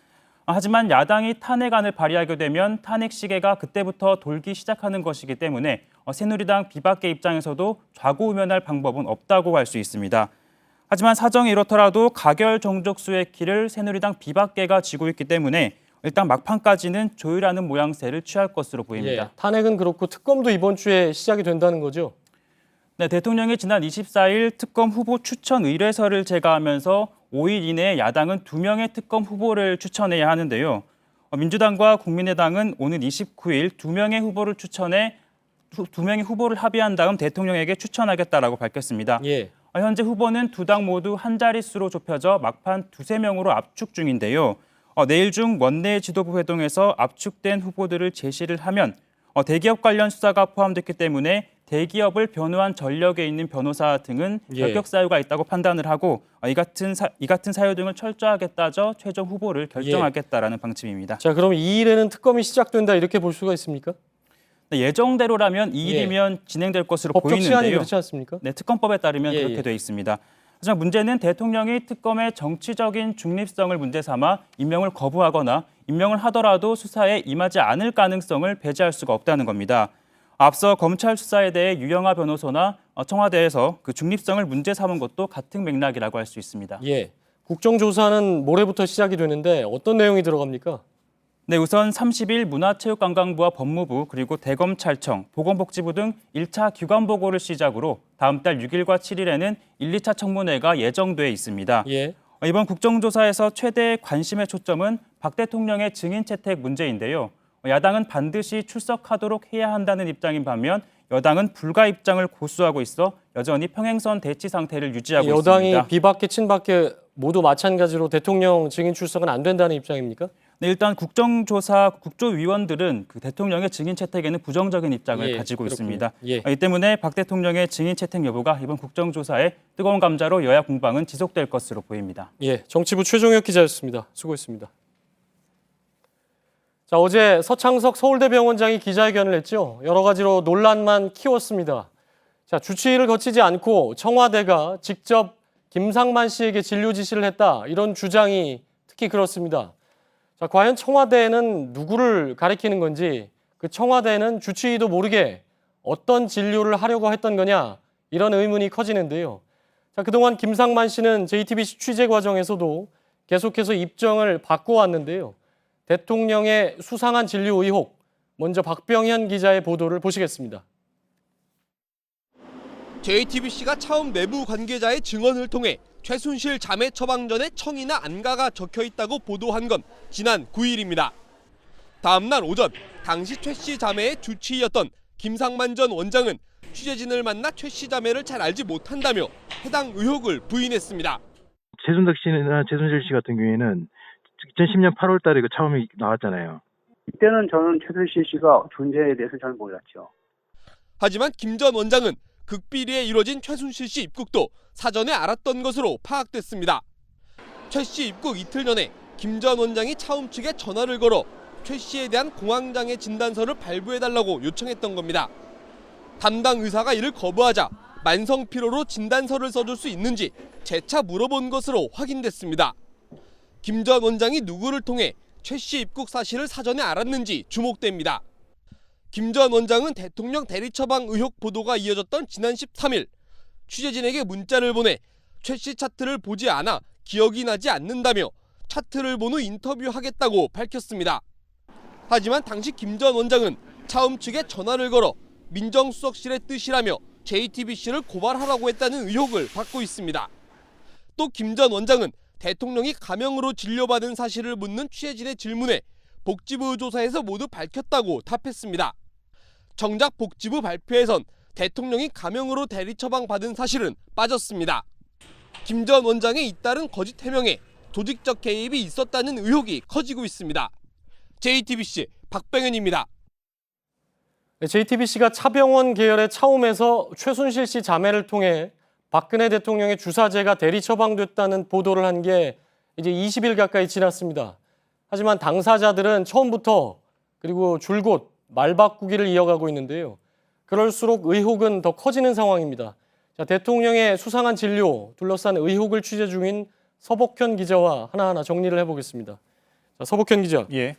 하지만 야당이 탄핵안을 발의하게 되면 탄핵 시계가 그때부터 돌기 시작하는 것이기 때문에 새누리당 비박계 입장에서도 좌고우면할 방법은 없다고 할 수 있습니다. 하지만 사정이 이렇더라도 가결 정족수의 길을 새누리당 비박계가 쥐고 있기 때문에 일단 막판까지는 조율하는 모양새를 취할 것으로 보입니다. 예, 탄핵은 그렇고 특검도 이번 주에 시작이 된다는 거죠? 네, 대통령이 지난 24일 특검 후보 추천 의뢰서를 제거하면서 5일 이내에 야당은 2명의 특검 후보를 추천해야 하는데요. 민주당과 국민의당은 오는 29일 2명의 후보를 추천해 2명의 후보를 합의한 다음 대통령에게 추천하겠다라고 밝혔습니다. 예. 현재 후보는 두 당 모두 한 자릿수로 좁혀져 막판 2~3명으로 압축 중인데요. 내일 중 원내 지도부 회동에서 압축된 후보들을 제시를 하면 대기업 관련 수사가 포함됐기 때문에 대기업을 변호한 전력에 있는 변호사 등은 결격 사유가 있다고 판단을 하고 이 같은 사유 등을 철저하게 따져 최종 후보를 결정하겠다라는 방침입니다. 자, 그럼 2일에는 특검이 시작된다 이렇게 볼 수가 있습니까? 네, 예정대로라면 2일이면 진행될 것으로 법적 시한이 보이는데요. 그렇지 않습니까? 네, 특검법에 따르면 그렇게 돼 있습니다. 하지만 문제는 대통령이 특검의 정치적인 중립성을 문제 삼아 임명을 거부하거나 임명을 하더라도 수사에 임하지 않을 가능성을 배제할 수가 없다는 겁니다. 앞서 검찰 수사에 대해 유영하 변호사나 청와대에서 그 중립성을 문제 삼은 것도 같은 맥락이라고 할 수 있습니다. 예, 국정조사는 모레부터 시작이 되는데 어떤 내용이 들어갑니까? 네, 우선 30일 문화체육관광부와 법무부 그리고 대검찰청, 보건복지부 등 1차 기관 보고를 시작으로 다음 달 6일과 7일에는 1, 2차 청문회가 예정돼 있습니다. 예. 이번 국정조사에서 최대의 관심의 초점은 박 대통령의 증인 채택 문제인데요. 야당은 반드시 출석하도록 해야 한다는 입장인 반면 여당은 불가 입장을 고수하고 있어 여전히 평행선 대치 상태를 유지하고 여당이 있습니다. 비박계, 친박계 모두 마찬가지로 대통령 증인 출석은 안 된다는 입장입니까? 네, 일단 국정조사 국조위원들은 그 대통령의 증인 채택에는 부정적인 입장을 가지고 그렇군요. 있습니다. 예. 이 때문에 박 대통령의 증인 채택 여부가 이번 국정조사에 뜨거운 감자로 여야 공방은 지속될 것으로 보입니다. 예, 정치부 최종혁 기자였습니다. 수고했습니다. 자, 어제 서창석 서울대병원장이 기자회견을 했죠. 여러 가지로 논란만 키웠습니다. 자, 주치의를 거치지 않고 청와대가 직접 김상만 씨에게 진료 지시를 했다. 이런 주장이 특히 그렇습니다. 자, 과연 청와대는 누구를 가리키는 건지, 그 청와대는 주치의도 모르게 어떤 진료를 하려고 했던 거냐, 이런 의문이 커지는데요. 자, 그동안 김상만 씨는 JTBC 취재 과정에서도 계속해서 입장을 바꿔왔는데요. 대통령의 수상한 진료 의혹, 먼저 박병현 기자의 보도를 보시겠습니다. JTBC가 처음 내부 관계자의 증언을 통해 최순실 자매 처방 전에 청이나 안가가 적혀 있다고 보도한 건 지난 9일입니다. 다음 날 오전 당시 최 씨 자매의 주치의였던 김상만 전 원장은 취재진을 만나 최 씨 자매를 잘 알지 못한다며 해당 의혹을 부인했습니다. 최순덕 씨나 최순실 씨 같은 경우에는 2010년 8월 달에 그 처음에 나왔잖아요. 이때는 저는 최순실 씨가 존재에 대해서 잘 몰랐죠. 하지만 김 전 원장은 극비리에 이뤄진 최순실 씨 입국도 사전에 알았던 것으로 파악됐습니다. 최 씨 입국 이틀 전에 김 전 원장이 차움 측에 전화를 걸어 최 씨에 대한 공황장애 진단서를 발부해달라고 요청했던 겁니다. 담당 의사가 이를 거부하자 만성피로로 진단서를 써줄 수 있는지 재차 물어본 것으로 확인됐습니다. 김 전 원장이 누구를 통해 최 씨 입국 사실을 사전에 알았는지 주목됩니다. 김 전 원장은 대통령 대리 처방 의혹 보도가 이어졌던 지난 13일 취재진에게 문자를 보내 최 씨 차트를 보지 않아 기억이 나지 않는다며 차트를 본 후 인터뷰하겠다고 밝혔습니다. 하지만 당시 김 전 원장은 차움 측에 전화를 걸어 민정수석실의 뜻이라며 JTBC를 고발하라고 했다는 의혹을 받고 있습니다. 또 김 전 원장은 대통령이 가명으로 진료받은 사실을 묻는 취재진의 질문에 복지부 조사에서 모두 밝혔다고 답했습니다. 정작 복지부 발표에선 대통령이 가명으로 대리 처방받은 사실은 빠졌습니다. 김 전 원장의 잇따른 거짓 해명에 조직적 개입이 있었다는 의혹이 커지고 있습니다. JTBC 박병현입니다. JTBC가 차병원 계열의 차움에서 최순실 씨 자매를 통해 박근혜 대통령의 주사제가 대리 처방됐다는 보도를 한 게 이제 20일 가까이 지났습니다. 하지만 당사자들은 처음부터 그리고 줄곧 말 바꾸기를 이어가고 있는데요. 그럴수록 의혹은 더 커지는 상황입니다. 자, 대통령의 수상한 진료 둘러싼 의혹을 취재 중인 서복현 기자와 하나하나 정리를 해보겠습니다. 자, 서복현 기자. 예.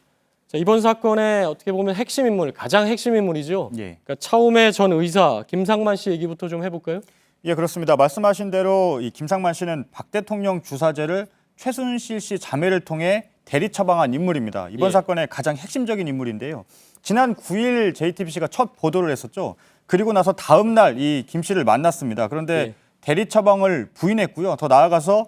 자, 이번 사건의 어떻게 보면 핵심 인물, 가장 핵심 인물이죠. 예. 그러니까 차움의 전 의사 김상만 씨 얘기부터 좀 해볼까요? 예, 그렇습니다. 말씀하신 대로 이 김상만 씨는 박 대통령 주사제를 최순실 씨 자매를 통해 대리 처방한 인물입니다. 이번 예. 사건의 가장 핵심적인 인물인데요. 지난 9일 JTBC가 첫 보도를 했었죠. 그리고 나서 다음 날 이 김 씨를 만났습니다. 그런데 예. 대리 처방을 부인했고요. 더 나아가서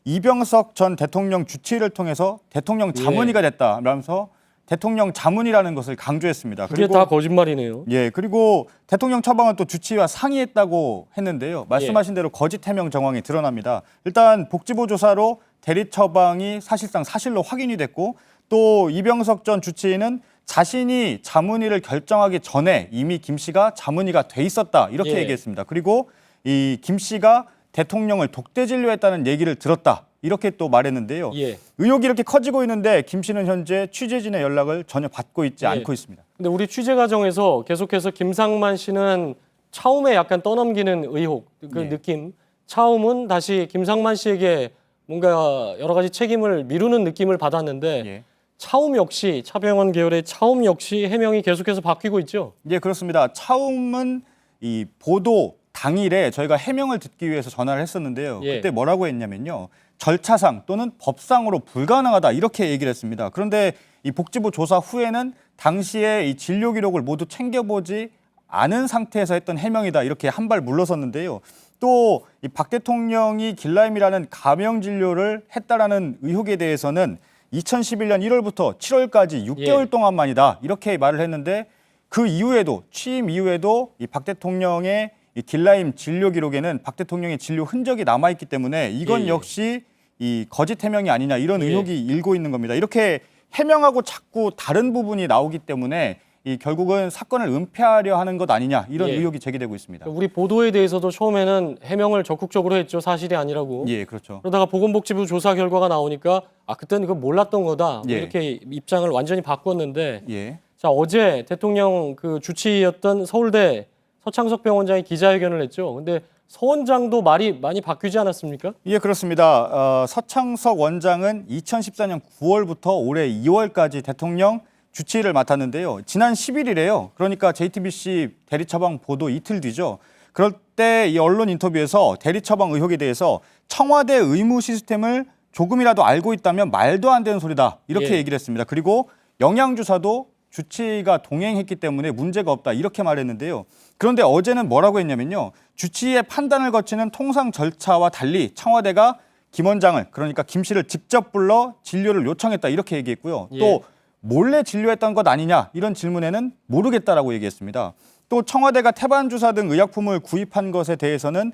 이병석 전 대통령 주치의를 통해서 대통령 자문의가 됐다라면서 대통령 자문이라는 것을 강조했습니다. 그게 다 거짓말이네요. 예, 그리고 대통령 처방은 또 주치의와 상의했다고 했는데요. 말씀하신 대로 거짓 해명 정황이 드러납니다. 일단 복지부 조사로 대리 처방이 사실상 사실로 확인이 됐고 또 이병석 전 주치의는 자신이 자문의를 결정하기 전에 이미 김 씨가 자문의가 돼 있었다 이렇게 예. 얘기했습니다. 그리고 이 김 씨가 대통령을 독대 진료했다는 얘기를 들었다 이렇게 또 말했는데요. 예. 의혹이 이렇게 커지고 있는데 김 씨는 현재 취재진의 연락을 전혀 받고 있지 예. 않고 있습니다. 근데 우리 취재 과정에서 계속해서 김상만 씨는 차움에 약간 떠넘기는 의혹, 그 예. 느낌. 차움은 다시 김상만 씨에게 뭔가 여러 가지 책임을 미루는 느낌을 받았는데 예. 차움 역시 차병원 계열의 차움 역시 해명이 계속해서 바뀌고 있죠. 예, 그렇습니다. 차움은 이 보도 당일에 저희가 해명을 듣기 위해서 전화를 했었는데요. 예. 그때 뭐라고 했냐면요. 절차상 또는 법상으로 불가능하다 이렇게 얘기를 했습니다. 그런데 이 복지부 조사 후에는 당시에 이 진료 기록을 모두 챙겨보지 않은 상태에서 했던 해명이다 이렇게 한 발 물러섰는데요. 또 이 박 대통령이 길라임이라는 가명 진료를 했다라는 의혹에 대해서는 2011년 1월부터 7월까지 6개월 예. 동안만이다 이렇게 말을 했는데 그 이후에도 취임 이후에도 이 박 대통령의 이 길라임 진료 기록에는 박 대통령의 진료 흔적이 남아 있기 때문에 이건 예. 역시 이 거짓 해명이 아니냐 이런 예. 의혹이 일고 있는 겁니다. 이렇게 해명하고 자꾸 다른 부분이 나오기 때문에 이 결국은 사건을 은폐하려 하는 것 아니냐 이런 예. 의혹이 제기되고 있습니다. 우리 보도에 대해서도 처음에는 해명을 적극적으로 했죠. 사실이 아니라고. 예, 그렇죠. 그러다가 보건복지부 조사 결과가 나오니까 그때는 그거 몰랐던 거다. 뭐 예. 이렇게 입장을 완전히 바꿨는데 예. 자, 어제 대통령 그 주치의였던 서울대 서창석 병원장이 기자회견을 했죠. 근데 서 원장도 말이 많이 바뀌지 않았습니까? 예, 그렇습니다. 서창석 원장은 2014년 9월부터 올해 2월까지 대통령 주치의를 맡았는데요. 지난 10일이래요. 그러니까 JTBC 대리 처방 보도 이틀 뒤죠. 그럴 때 이 언론 인터뷰에서 대리 처방 의혹에 대해서 청와대 의무 시스템을 조금이라도 알고 있다면 말도 안 되는 소리다. 이렇게 예. 얘기를 했습니다. 그리고 영양주사도 주치의가 동행했기 때문에 문제가 없다. 이렇게 말했는데요. 그런데 어제는 뭐라고 했냐면요. 주치의의 판단을 거치는 통상 절차와 달리 청와대가 김 원장을 그러니까 김 씨를 직접 불러 진료를 요청했다. 이렇게 얘기했고요. 예. 또 몰래 진료했던 것 아니냐 이런 질문에는 모르겠다라고 얘기했습니다. 또 청와대가 태반주사 등 의약품을 구입한 것에 대해서는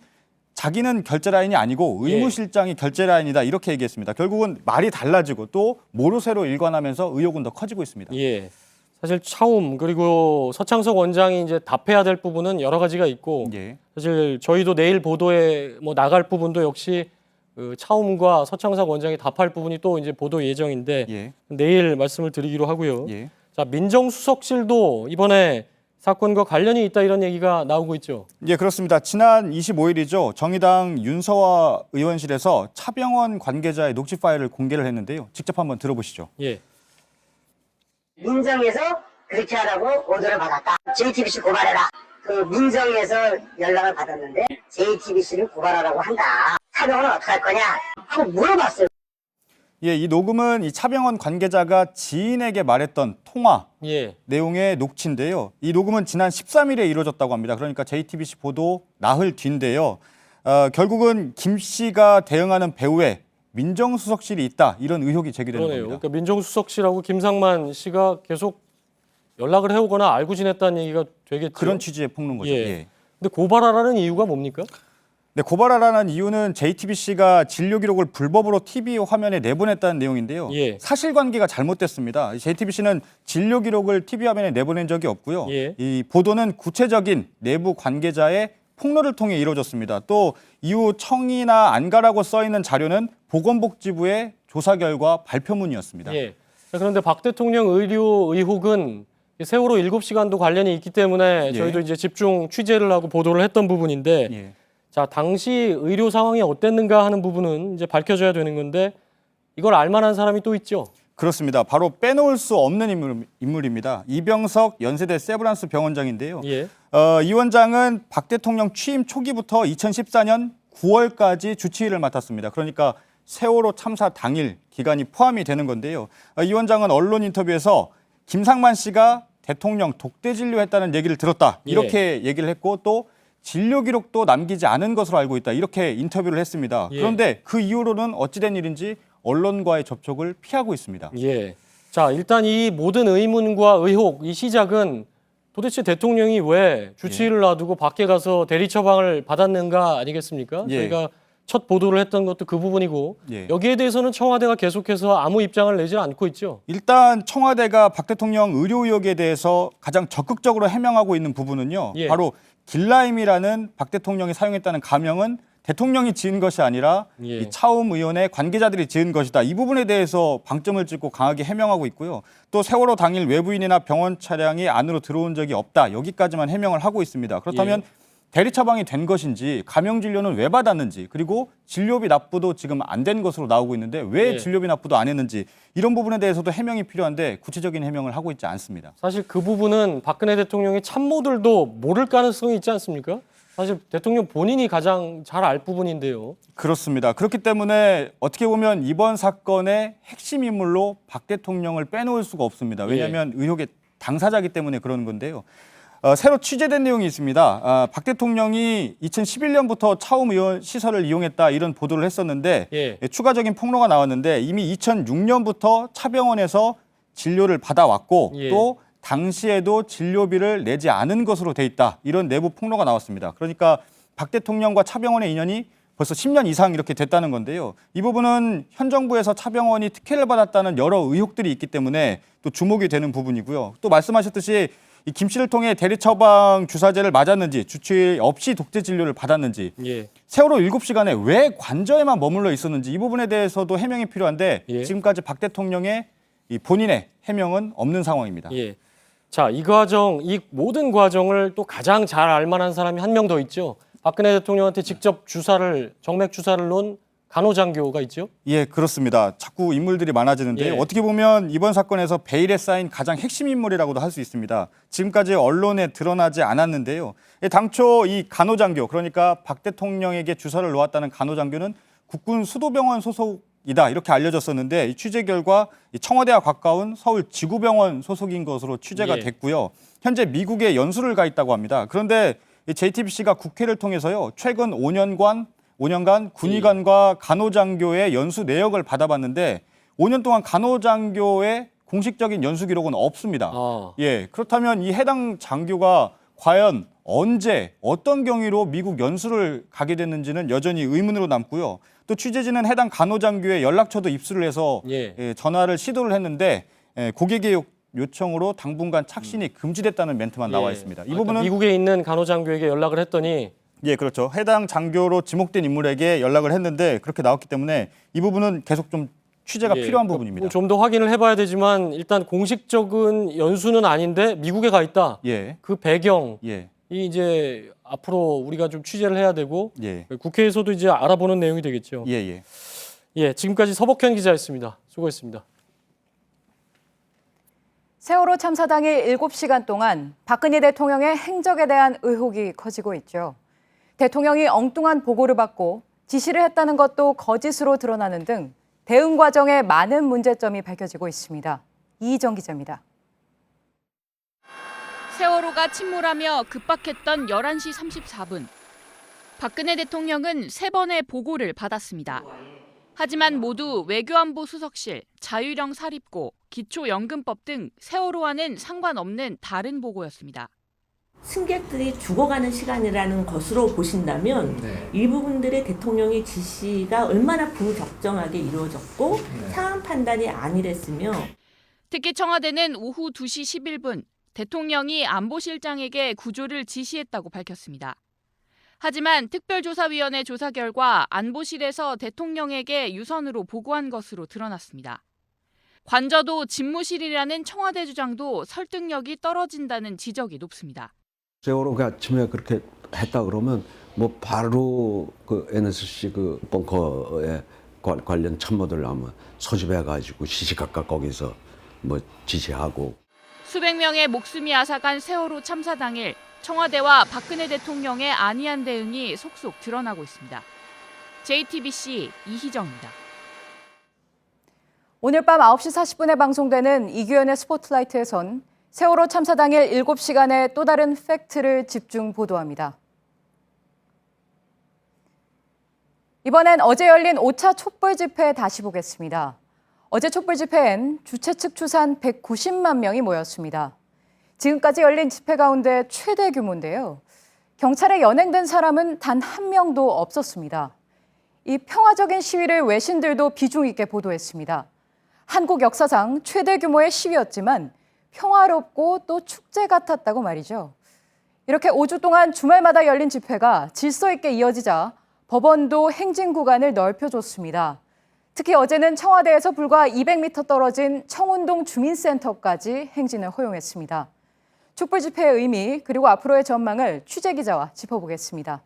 자기는 결제 라인이 아니고 의무실장이 결제 라인이다 이렇게 얘기했습니다. 결국은 말이 달라지고 또 모르쇠로 일관하면서 의혹은 더 커지고 있습니다. 예. 사실 차움 그리고 서창석 원장이 이제 답해야 될 부분은 여러 가지가 있고 예. 사실 저희도 내일 보도에 뭐 나갈 부분도 역시 그 차움과 서창석 원장이 답할 부분이 또 이제 보도 예정인데 예. 내일 말씀을 드리기로 하고요. 예. 자, 민정수석실도 이번에 사건과 관련이 있다 이런 얘기가 나오고 있죠. 예, 그렇습니다. 지난 25일이죠. 정의당 윤서화 의원실에서 차병원 관계자의 녹취 파일을 공개를 했는데요. 직접 한번 들어보시죠. 예. 민정에서 그렇게 하라고 오더를 받았다. JTBC 고발해라. 그 민정에서 연락을 받았는데 JTBC를 고발하라고 한다. 차병원은 어떻게 할 거냐 하고 물어봤어요. 예, 이 녹음은 이 차병원 관계자가 지인에게 말했던 통화 예. 내용의 녹취인데요. 이 녹음은 지난 13일에 이루어졌다고 합니다. 그러니까 JTBC 보도 나흘 뒤인데요. 결국은 김 씨가 대응하는 배후에 민정수석실이 있다 이런 의혹이 제기되는 그러네요. 겁니다. 그러니까 민정수석실하고 김상만 씨가 계속 연락을 해오거나 알고 지냈다는 얘기가 되겠죠. 그런 취지의 폭로인 거죠. 예. 예. 근데 고발하라는 이유가 뭡니까? 네, 고발하라는 이유는 JTBC가 진료 기록을 불법으로 TV 화면에 내보냈다는 내용인데요. 예. 사실관계가 잘못됐습니다. JTBC는 진료 기록을 TV 화면에 내보낸 적이 없고요. 예. 이 보도는 구체적인 내부 관계자의 폭로를 통해 이루어졌습니다. 또 이후 청이나 안가라고 써 있는 자료는 보건복지부의 조사 결과 발표문이었습니다. 예. 그런데 박 대통령 의료 의혹은 세월호 7시간도 관련이 있기 때문에 예. 저희도 이제 집중 취재를 하고 보도를 했던 부분인데 예. 자, 당시 의료 상황이 어땠는가 하는 부분은 이제 밝혀져야 되는 건데 이걸 알만한 사람이 또 있죠. 그렇습니다. 바로 빼놓을 수 없는 인물입니다. 이병석 연세대 세브란스 병원장인데요. 예. 이 원장은 박 대통령 취임 초기부터 2014년 9월까지 주치의를 맡았습니다. 그러니까 세월호 참사 당일 기간이 포함이 되는 건데요. 이 원장은 언론 인터뷰에서 김상만 씨가 대통령 독대 진료했다는 얘기를 들었다. 이렇게 얘기를 했고 또 진료 기록도 남기지 않은 것으로 알고 있다. 이렇게 인터뷰를 했습니다. 예. 그런데 그 이후로는 어찌된 일인지 언론과의 접촉을 피하고 있습니다. 예. 자, 일단 이 모든 의문과 의혹, 이 시작은 도대체 대통령이 왜 주치의를 놔두고 밖에 가서 대리 처방을 받았는가 아니겠습니까? 예. 저희가 첫 보도를 했던 것도 그 부분이고 예. 여기에 대해서는 청와대가 계속해서 아무 입장을 내지 않고 있죠. 일단 청와대가 박 대통령 의료 의혹에 대해서 가장 적극적으로 해명하고 있는 부분은요. 예. 바로 길라임이라는 박 대통령이 사용했다는 가명은 대통령이 지은 것이 아니라 예. 이 차움 의원의 관계자들이 지은 것이다. 이 부분에 대해서 방점을 찍고 강하게 해명하고 있고요. 또 세월호 당일 외부인이나 병원 차량이 안으로 들어온 적이 없다. 여기까지만 해명을 하고 있습니다. 그렇다면 대리 처방이 된 것인지 감형 진료는 왜 받았는지 그리고 진료비 납부도 지금 안 된 것으로 나오고 있는데 왜 예. 진료비 납부도 안 했는지 이런 부분에 대해서도 해명이 필요한데 구체적인 해명을 하고 있지 않습니다. 사실 그 부분은 박근혜 대통령의 참모들도 모를 가능성이 있지 않습니까? 사실 대통령 본인이 가장 잘 알 부분인데요. 그렇습니다. 그렇기 때문에 어떻게 보면 이번 사건의 핵심 인물로 박 대통령을 빼놓을 수가 없습니다. 왜냐하면 의혹의 당사자이기 때문에 그러는 건데요. 새로 취재된 내용이 있습니다. 박 대통령이 2011년부터 차움 의원 시설을 이용했다 이런 보도를 했었는데 추가적인 폭로가 나왔는데 이미 2006년부터 차병원에서 진료를 받아왔고 또 당시에도 진료비를 내지 않은 것으로 돼 있다. 이런 내부 폭로가 나왔습니다. 그러니까 박 대통령과 차병원의 인연이 벌써 10년 이상 이렇게 됐다는 건데요. 이 부분은 현 정부에서 차병원이 특혜를 받았다는 여러 의혹들이 있기 때문에 또 주목이 되는 부분이고요. 또 말씀하셨듯이 이 김 씨를 통해 대리 처방 주사제를 맞았는지 주치의 없이 독재 진료를 받았는지 세월호 7시간에 왜 관저에만 머물러 있었는지 이 부분에 대해서도 해명이 필요한데 지금까지 박 대통령의 이 본인의 해명은 없는 상황입니다. 예. 자, 이 모든 과정을 또 가장 잘 알만한 사람이 한 명 더 있죠. 박근혜 대통령한테 직접 정맥 주사를 놓은 간호장교가 있죠. 예, 그렇습니다. 자꾸 인물들이 많아지는데요. 어떻게 보면 이번 사건에서 베일에 쌓인 가장 핵심 인물이라고도 할 수 있습니다. 지금까지 언론에 드러나지 않았는데요. 당초 이 간호장교, 그러니까 박 대통령에게 주사를 놓았다는 간호장교는 국군 수도병원 소속이다 이렇게 알려졌었는데 이 취재 결과 청와대와 가까운 서울 지구병원 소속인 것으로 취재가 됐고요. 현재 미국에 연수를 가 있다고 합니다. 그런데 JTBC가 국회를 통해서요. 최근 5년간 군의관과 간호장교의 연수 내역을 받아봤는데 5년 동안 간호장교의 공식적인 연수 기록은 없습니다. 예, 그렇다면 이 해당 장교가 과연 언제 어떤 경위로 미국 연수를 가게 됐는지는 여전히 의문으로 남고요. 또 취재진은 해당 간호장교의 연락처도 입수를 해서 전화를 시도를 했는데 고객의 요청으로 당분간 착신이 금지됐다는 멘트만 나와 있습니다. 이 부분은 미국에 있는 간호장교에게 연락을 했더니 예, 그렇죠. 해당 장교로 지목된 인물에게 연락을 했는데 그렇게 나왔기 때문에 이 부분은 계속 좀 취재가 필요한 부분입니다. 좀 더 확인을 해봐야 되지만 일단 공식적인 연수는 아닌데 미국에 가 있다. 그 배경, 이 이제 앞으로 우리가 좀 취재를 해야 되고 국회에서도 이제 알아보는 내용이 되겠죠. 예, 지금까지 서복현 기자였습니다. 수고했습니다. 세월호 참사 당일 7시간 동안 박근혜 대통령의 행적에 대한 의혹이 커지고 있죠. 대통령이 엉뚱한 보고를 받고 지시를 했다는 것도 거짓으로 드러나는 등 대응 과정에 많은 문제점이 밝혀지고 있습니다. 이희정 기자입니다. 세월호가 침몰하며 급박했던 11시 34분. 박근혜 대통령은 3번의 보고를 받았습니다. 하지만 모두 외교안보 수석실, 자유령 사립고, 기초연금법 등 세월호와는 상관없는 다른 보고였습니다. 승객들이 죽어가는 시간이라는 것으로 보신다면 이 부분들의 대통령의 지시가 얼마나 부적정하게 이루어졌고 상황 판단이 아니랬으며 특히 청와대는 오후 2시 11분 대통령이 안보실장에게 구조를 지시했다고 밝혔습니다. 하지만 특별조사위원회 조사 결과 안보실에서 대통령에게 유선으로 보고한 것으로 드러났습니다. 관저도 집무실이라는 청와대 주장도 설득력이 떨어진다는 지적이 높습니다. 세월호가 아침에 그렇게 했다 그러면 뭐 바로 그 NSC 그 벙커에 관련 참모들 아마 소집해가지고 시시각각 거기서 뭐 지시하고. 수백 명의 목숨이 앗아간 세월호 참사 당일 청와대와 박근혜 대통령의 안이한 대응이 속속 드러나고 있습니다. JTBC 이희정입니다. 오늘 밤 9시 40분에 방송되는 이규현의 스포트라이트에선 세월호 참사 당일 7시간의 또 다른 팩트를 집중 보도합니다. 이번엔 어제 열린 5차 촛불 집회 다시 보겠습니다. 어제 촛불 집회엔 주최 측 추산 190만 명이 모였습니다. 지금까지 열린 집회 가운데 최대 규모인데요. 경찰에 연행된 사람은 단 한 명도 없었습니다. 이 평화적인 시위를 외신들도 비중 있게 보도했습니다. 한국 역사상 최대 규모의 시위였지만 평화롭고 또 축제 같았다고 말이죠. 이렇게 5주 동안 주말마다 열린 집회가 질서 있게 이어지자 법원도 행진 구간을 넓혀줬습니다. 특히 어제는 청와대에서 불과 200m 떨어진 청운동 주민센터까지 행진을 허용했습니다. 촛불 집회의 의미 그리고 앞으로의 전망을 취재 기자와 짚어보겠습니다.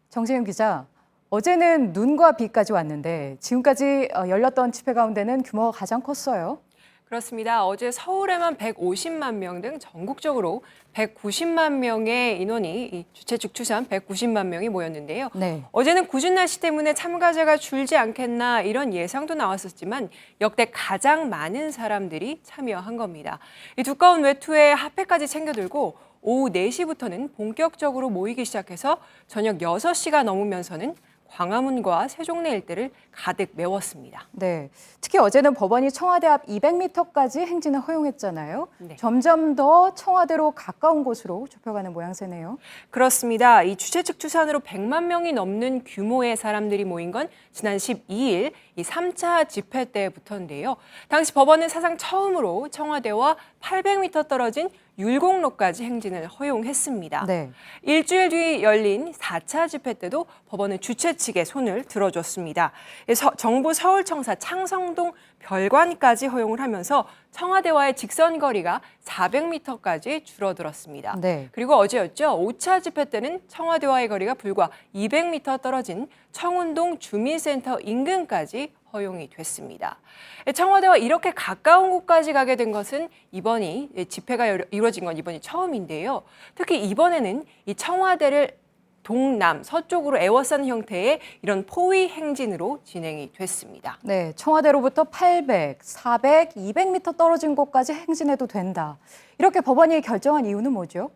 정세윤 기자, 어제는 눈과 비까지 왔는데 지금까지 열렸던 집회 가운데는 규모가 가장 컸어요. 그렇습니다. 어제 서울에만 150만 명 등 전국적으로 190만 명의 인원이 주최 측 추산 190만 명이 모였는데요. 네. 어제는 궂은 날씨 때문에 참가자가 줄지 않겠나 이런 예상도 나왔었지만 역대 가장 많은 사람들이 참여한 겁니다. 이 두꺼운 외투에 핫팩까지 챙겨들고 오후 4시부터는 본격적으로 모이기 시작해서 저녁 6시가 넘으면서는 광화문과 세종내 일대를 가득 메웠습니다. 네, 특히 어제는 법원이 청와대 앞 200m까지 행진을 허용했잖아요. 네. 점점 더 청와대로 가까운 곳으로 좁혀가는 모양새네요. 그렇습니다. 이 주최 측 추산으로 100만 명이 넘는 규모의 사람들이 모인 건 지난 12일 이 3차 집회 때부터인데요. 당시 법원은 사상 처음으로 청와대와 800m 떨어진 율곡로까지 행진을 허용했습니다. 네. 일주일 뒤 열린 4차 집회 때도 법원은 주최 측에 손을 들어줬습니다. 정부 서울청사 창성동 별관까지 허용을 하면서 청와대와의 직선 거리가 400m까지 줄어들었습니다. 네. 그리고 어제였죠. 5차 집회 때는 청와대와의 거리가 불과 200m 떨어진 청운동 주민센터 인근까지 허용이 됐습니다. 청와대와 이렇게 가까운 곳까지 가게 된 것은 집회가 이루어진 건 이번이 처음인데요. 특히 이번에는 이 청와대를 동남, 서쪽으로 에워싼 형태의 이런 포위 행진으로 진행이 됐습니다. 네, 청와대로부터 800, 400, 200m 떨어진 곳까지 행진해도 된다. 이렇게 법원이 결정한 이유는 뭐죠?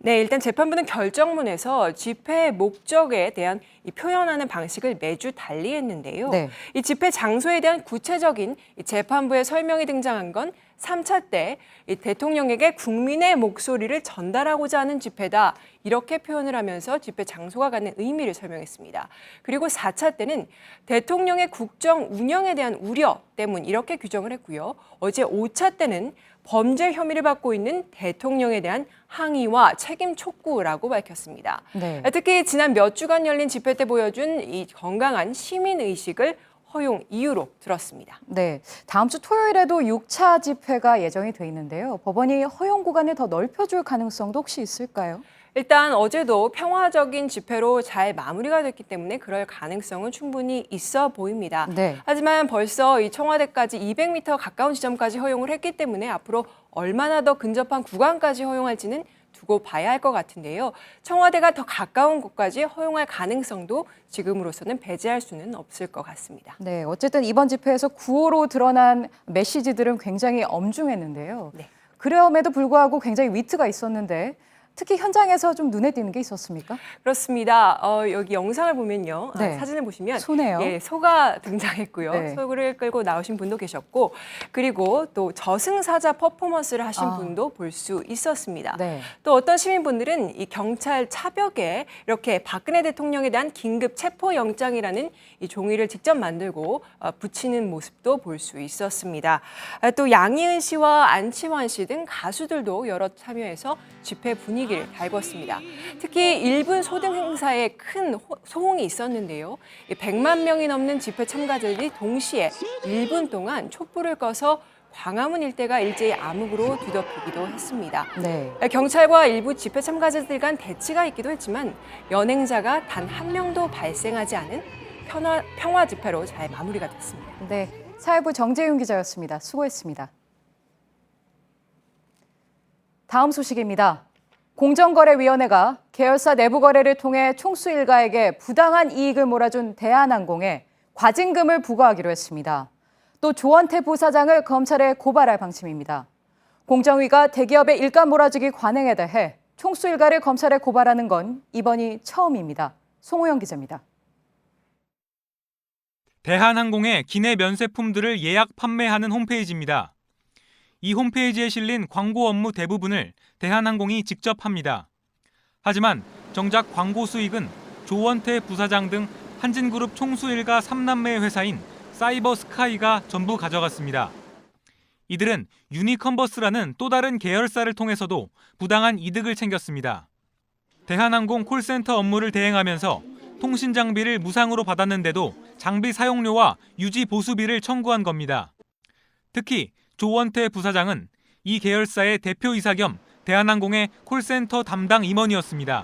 네, 일단 재판부는 결정문에서 집회의 목적에 대한 이 표현하는 방식을 매주 달리했는데요. 네. 이 집회 장소에 대한 구체적인 이 재판부의 설명이 등장한 건 3차 때 이 대통령에게 국민의 목소리를 전달하고자 하는 집회다. 이렇게 표현을 하면서 집회 장소가 갖는 의미를 설명했습니다. 그리고 4차 때는 대통령의 국정 운영에 대한 우려 때문 이렇게 규정을 했고요. 어제 5차 때는 범죄 혐의를 받고 있는 대통령에 대한 항의와 책임 촉구라고 밝혔습니다. 네. 특히 지난 몇 주간 열린 집회 때 보여준 이 건강한 시민의식을 허용 이유로 들었습니다. 네, 다음 주 토요일에도 6차 집회가 예정이 돼 있는데요. 법원이 허용 구간을 더 넓혀줄 가능성도 혹시 있을까요? 일단 어제도 평화적인 집회로 잘 마무리가 됐기 때문에 그럴 가능성은 충분히 있어 보입니다. 네. 하지만 벌써 이 청와대까지 200m 가까운 지점까지 허용을 했기 때문에 앞으로 얼마나 더 근접한 구간까지 허용할지는 두고 봐야 할 것 같은데요. 청와대가 더 가까운 곳까지 허용할 가능성도 지금으로서는 배제할 수는 없을 것 같습니다. 네, 어쨌든 이번 집회에서 구호로 드러난 메시지들은 굉장히 엄중했는데요. 네. 그럼에도 불구하고 굉장히 위트가 있었는데 특히 현장에서 좀 눈에 띄는 게 있었습니까? 그렇습니다. 여기 영상을 보면요. 네. 사진을 보시면 소네요. 예, 소가 등장했고요. 네. 소를 끌고 나오신 분도 계셨고 그리고 또 저승사자 퍼포먼스를 하신 분도 볼 수 있었습니다. 네. 또 어떤 시민분들은 이 경찰 차벽에 이렇게 박근혜 대통령에 대한 긴급 체포영장이라는 이 종이를 직접 만들고 붙이는 모습도 볼 수 있었습니다. 또 양희은 씨와 안치환 씨 등 가수들도 여러 참여해서 집회 분위기 분위기를 달궜습니다. 특히 일본 소등사에 큰 소홍이 있었는데요. 100만 명이 넘는 집회 참가자들이 동시에 1분 동안 촛불을 꺼서 광화문 일대가 일제히 암흑으로 뒤덮이기도 했습니다. 네. 경찰과 일부 집회 참가자들 간 대치가 있기도 했지만 연행자가 단 한 명도 발생하지 않은 평화 집회로 잘 마무리가 됐습니다. 네, 사회부 정재윤 기자였습니다. 수고했습니다. 다음 소식입니다. 공정거래위원회가 계열사 내부 거래를 통해 총수 일가에게 부당한 이익을 몰아준 대한항공에 과징금을 부과하기로 했습니다. 또 조원태 부사장을 검찰에 고발할 방침입니다. 공정위가 대기업의 일감 몰아주기 관행에 대해 총수 일가를 검찰에 고발하는 건 이번이 처음입니다. 송호영 기자입니다. 대한항공의 기내 면세품들을 예약 판매하는 홈페이지입니다. 이 홈페이지에 실린 광고 업무 대부분을 대한항공이 직접 합니다. 하지만 정작 광고 수익은 조원태 부사장 등 한진그룹 총수 일가 3남매 회사인 사이버스카이가 전부 가져갔습니다. 이들은 유니컨버스라는 또 다른 계열사를 통해서도 부당한 이득을 챙겼습니다. 대한항공 콜센터 업무를 대행하면서 통신 장비를 무상으로 받았는데도 장비 사용료와 유지 보수비를 청구한 겁니다. 특히 조원태 부사장은 이 계열사의 대표이사 겸 대한항공의 콜센터 담당 임원이었습니다.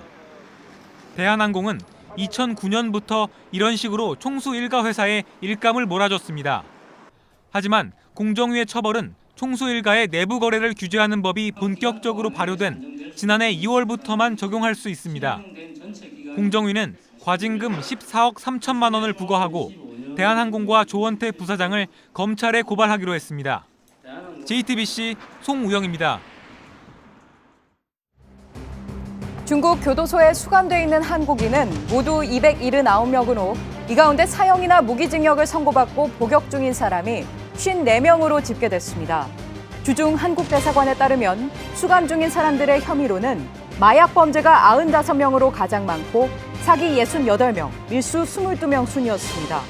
대한항공은 2009년부터 이런 식으로 총수 일가 회사에 일감을 몰아줬습니다. 하지만 공정위의 처벌은 총수 일가의 내부 거래를 규제하는 법이 본격적으로 발효된 지난해 2월부터만 적용할 수 있습니다. 공정위는 과징금 14억 3천만 원을 부과하고 대한항공과 조원태 부사장을 검찰에 고발하기로 했습니다. JTBC 송우영입니다. 중국 교도소에 수감돼 있는 한국인은 모두 279명으로 이 가운데 사형이나 무기징역을 선고받고 복역 중인 사람이 54명으로 집계됐습니다. 주중 한국 대사관에 따르면 수감 중인 사람들의 혐의로는 마약 범죄가 95명으로 가장 많고 사기 68명, 밀수 22명 순이었습니다.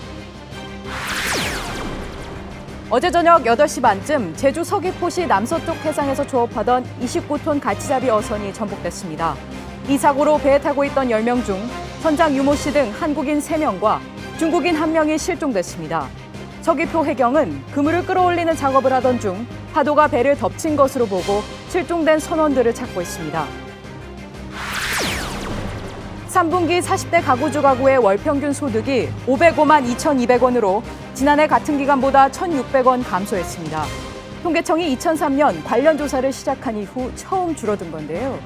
어제 저녁 8시 반쯤 제주 서귀포시 남서쪽 해상에서 조업하던 29톤 가치잡이 어선이 전복됐습니다. 이 사고로 배에 타고 있던 10명 중 선장 유모 씨 등 한국인 3명과 중국인 1명이 실종됐습니다. 서귀포 해경은 그물을 끌어올리는 작업을 하던 중 파도가 배를 덮친 것으로 보고 실종된 선원들을 찾고 있습니다. 3분기 40대 가구주 가구의 월 평균 소득이 505만 2,200원으로 지난해 같은 기간보다 1,600원 감소했습니다. 통계청이 2003년 관련 조사를 시작한 이후 처음 줄어든 건데요.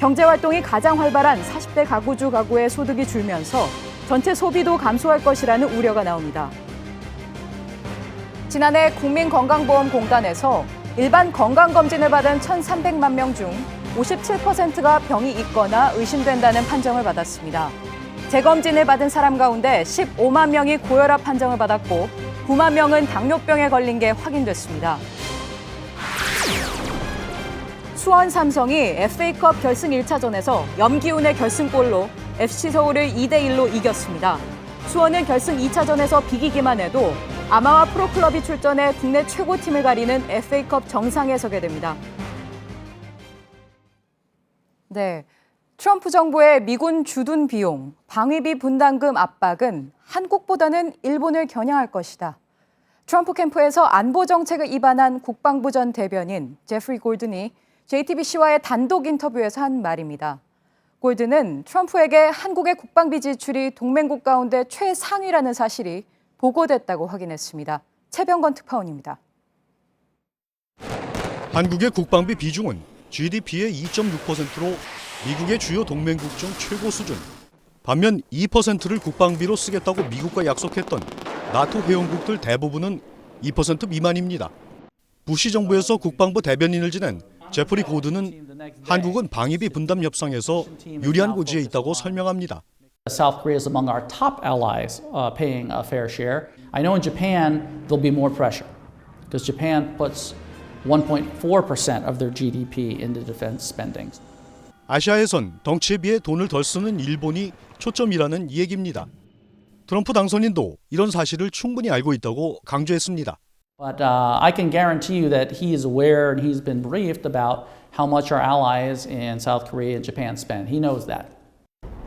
경제활동이 가장 활발한 40대 가구주 가구의 소득이 줄면서 전체 소비도 감소할 것이라는 우려가 나옵니다. 지난해 국민건강보험공단에서 일반 건강검진을 받은 1,300만 명 중 57%가 병이 있거나 의심된다는 판정을 받았습니다. 재검진을 받은 사람 가운데 15만 명이 고혈압 판정을 받았고 9만 명은 당뇨병에 걸린 게 확인됐습니다. 수원 삼성이 FA컵 결승 1차전에서 염기훈의 결승골로 FC 서울을 2대1로 이겼습니다. 수원은 결승 2차전에서 비기기만 해도 아마와 프로클럽이 출전해 국내 최고팀을 가리는 FA컵 정상에 서게 됩니다. 네, 트럼프 정부의 미군 주둔 비용, 방위비 분담금 압박은 한국보다는 일본을 겨냥할 것이다. 트럼프 캠프에서 안보 정책을 입안한 국방부 전 대변인 제프리 골든이 JTBC와의 단독 인터뷰에서 한 말입니다. 골든은 트럼프에게 한국의 국방비 지출이 동맹국 가운데 최상위라는 사실이 보고됐다고 확인했습니다. 최병건 특파원입니다. 한국의 국방비 비중은 GDP의 2.6%로 미국의 주요 동맹국 중 최고 수준. 반면 2%를 국방비로 쓰겠다고 미국과 약속했던 나토 회원국들 대부분은 2% 미만입니다. 부시 정부에서 국방부 대변인을 지낸 제프리 고든은 한국은 방위비 분담 협상에서 유리한 고지에 있다고 설명합니다. South Korea is among our top allies paying a fair share. I know in Japan there'll be more pressure because Japan puts 1.4% of their GDP into defense spending. 아시아에선 덩치에 비해 돈을 덜 쓰는 일본이 초점이라는 얘기입니다. 트럼프 당선인도 이런 사실을 충분히 알고 있다고 강조했습니다. But I can guarantee you that he is aware and he's been briefed about how much our allies in South Korea and Japan spend. He knows that.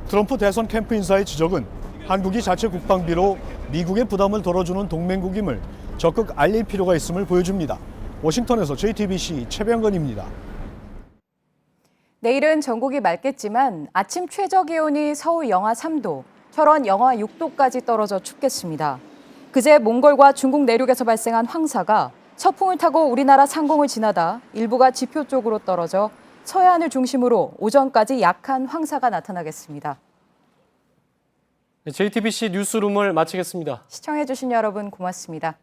트럼프 대선 캠프 인사의 지적은 한국이 자체 국방비로 미국의 부담을 덜어주는 동맹국임을 적극 알릴 필요가 있음을 보여줍니다. 워싱턴에서 JTBC 최병건입니다. 내일은 전국이 맑겠지만 아침 최저 기온이 서울 영하 3도, 철원 영하 6도까지 떨어져 춥겠습니다. 그제 몽골과 중국 내륙에서 발생한 황사가 서풍을 타고 우리나라 상공을 지나다 일부가 지표 쪽으로 떨어져 서해안을 중심으로 오전까지 약한 황사가 나타나겠습니다. JTBC 뉴스룸을 마치겠습니다. 시청해주신 여러분 고맙습니다.